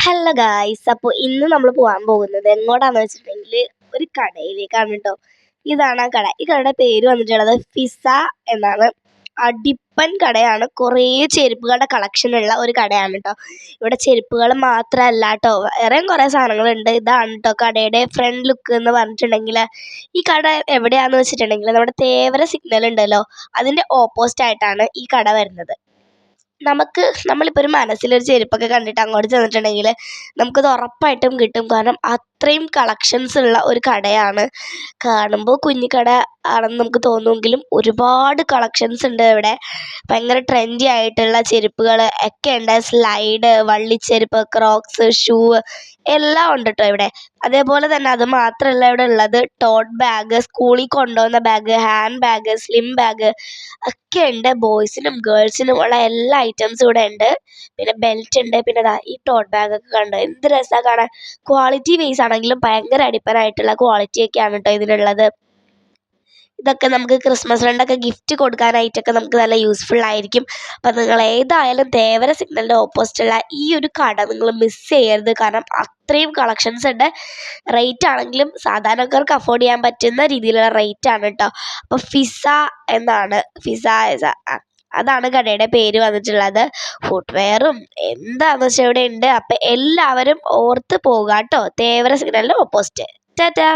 Hello guys, അപ്പോൾ ഇന്ന് നമ്മൾ പോകാൻ പോകുന്നത് എങ്ങോട്ടാന്ന് വെച്ചിട്ടുണ്ടെങ്കിൽ ഒരു കടയിലേക്കാണ് കേട്ടോ. ഇതാണ് ആ കട. ഈ കടയുടെ പേര് വന്നിട്ടുള്ളത് ഫിസ എന്നാണ്. അടിപ്പൻ കടയാണ്. കുറേ ചെരുപ്പുകളുടെ കളക്ഷൻ ഉള്ള ഒരു കടയാണ് കേട്ടോ. ഇവിടെ ചെരുപ്പുകൾ മാത്രമല്ല കേട്ടോ, വേറെയും കുറേ സാധനങ്ങളുണ്ട്. ഇതാണ് കേട്ടോ കടയുടെ ഫ്രണ്ട് ലുക്ക് എന്ന് പറഞ്ഞിട്ടുണ്ടെങ്കിൽ. ഈ കട എവിടെയാണെന്ന് വെച്ചിട്ടുണ്ടെങ്കിൽ നമ്മുടെ തേവര സിഗ്നൽ ഉണ്ടല്ലോ, അതിൻ്റെ ഓപ്പോസിറ്റ് ആയിട്ടാണ് ഈ കട വരുന്നത്. നമ്മളിപ്പോൾ ഒരു മനസ്സിലൊരു ചെരുപ്പൊക്കെ കണ്ടിട്ട് അങ്ങോട്ട് ചെന്നിട്ടുണ്ടെങ്കിൽ നമുക്കത് ഉറപ്പായിട്ടും കിട്ടും. കാരണം അത്രയും കളക്ഷൻസ് ഉള്ള ഒരു കടയാണ്. കാണുമ്പോൾ കുഞ്ഞിക്കട ആണെന്ന് നമുക്ക് തോന്നുമെങ്കിലും ഒരുപാട് കളക്ഷൻസ് ഉണ്ട് ഇവിടെ. ഭയങ്കര ട്രെൻഡി ആയിട്ടുള്ള ചെരുപ്പുകൾ ഒക്കെ ഉണ്ട്. സ്ലൈഡ്, വള്ളിച്ചെരുപ്പ്, ക്രോക്സ്, ഷൂ എല്ലാം ഉണ്ട് കേട്ടോ ഇവിടെ. അതേപോലെ തന്നെ അത് മാത്രമല്ല ഇവിടെ ഉള്ളത് ടോട്ട് ബാഗ്, സ്കൂളിൽ കൊണ്ടുപോകുന്ന bag, hand bag, slim bag ഒക്കെ ഉണ്ട്. ബോയ്സിനും ഗേൾസിനും ഉള്ള എല്ലാ ഐറ്റംസും ഇവിടെ ഉണ്ട്. പിന്നെ ബെൽറ്റ് ഉണ്ട്. പിന്നെ ഈ ടോട്ട് ബാഗ് ഒക്കെ കണ്ടോ, എന്ത് രസമാണ് കാണാൻ. ക്വാളിറ്റി വൈസ് ആണെങ്കിലും ഭയങ്കര അടിപ്പനായിട്ടുള്ള ക്വാളിറ്റി ഒക്കെയാണ് കേട്ടോ ഇതിനുള്ളത്. ഇതൊക്കെ നമുക്ക് ക്രിസ്മസ് ഫ്രണ്ടൊക്കെ ഗിഫ്റ്റ് കൊടുക്കാനായിട്ടൊക്കെ നമുക്ക് നല്ല യൂസ്ഫുൾ ആയിരിക്കും. അപ്പം നിങ്ങൾ ഏതായാലും തേവര സിഗ്നലിൻ്റെ ഓപ്പോസിറ്റുള്ള ഈ ഒരു കട നിങ്ങൾ മിസ് ചെയ്യരുത്. കാരണം അത്രയും കളക്ഷൻസ് ഉണ്ട്. റേറ്റ് ആണെങ്കിലും സാധാരണക്കാർക്ക് അഫോർഡ് ചെയ്യാൻ പറ്റുന്ന രീതിയിലുള്ള റേറ്റ് ആണ് കേട്ടോ. അപ്പോൾ ഫിസ എന്നാണ്, അതാണ് കടയുടെ പേര് വന്നിട്ടുള്ളത്. ഫുട്വെയറും എന്താണെന്ന് വെച്ചാൽ ഇവിടെ ഉണ്ട്. അപ്പം എല്ലാവരും ഓർത്ത് പോകുക കേട്ടോ. തേവര സിഗ്നലിൻ്റെ ഓപ്പോസിറ്റ്. ടാറ്റാ.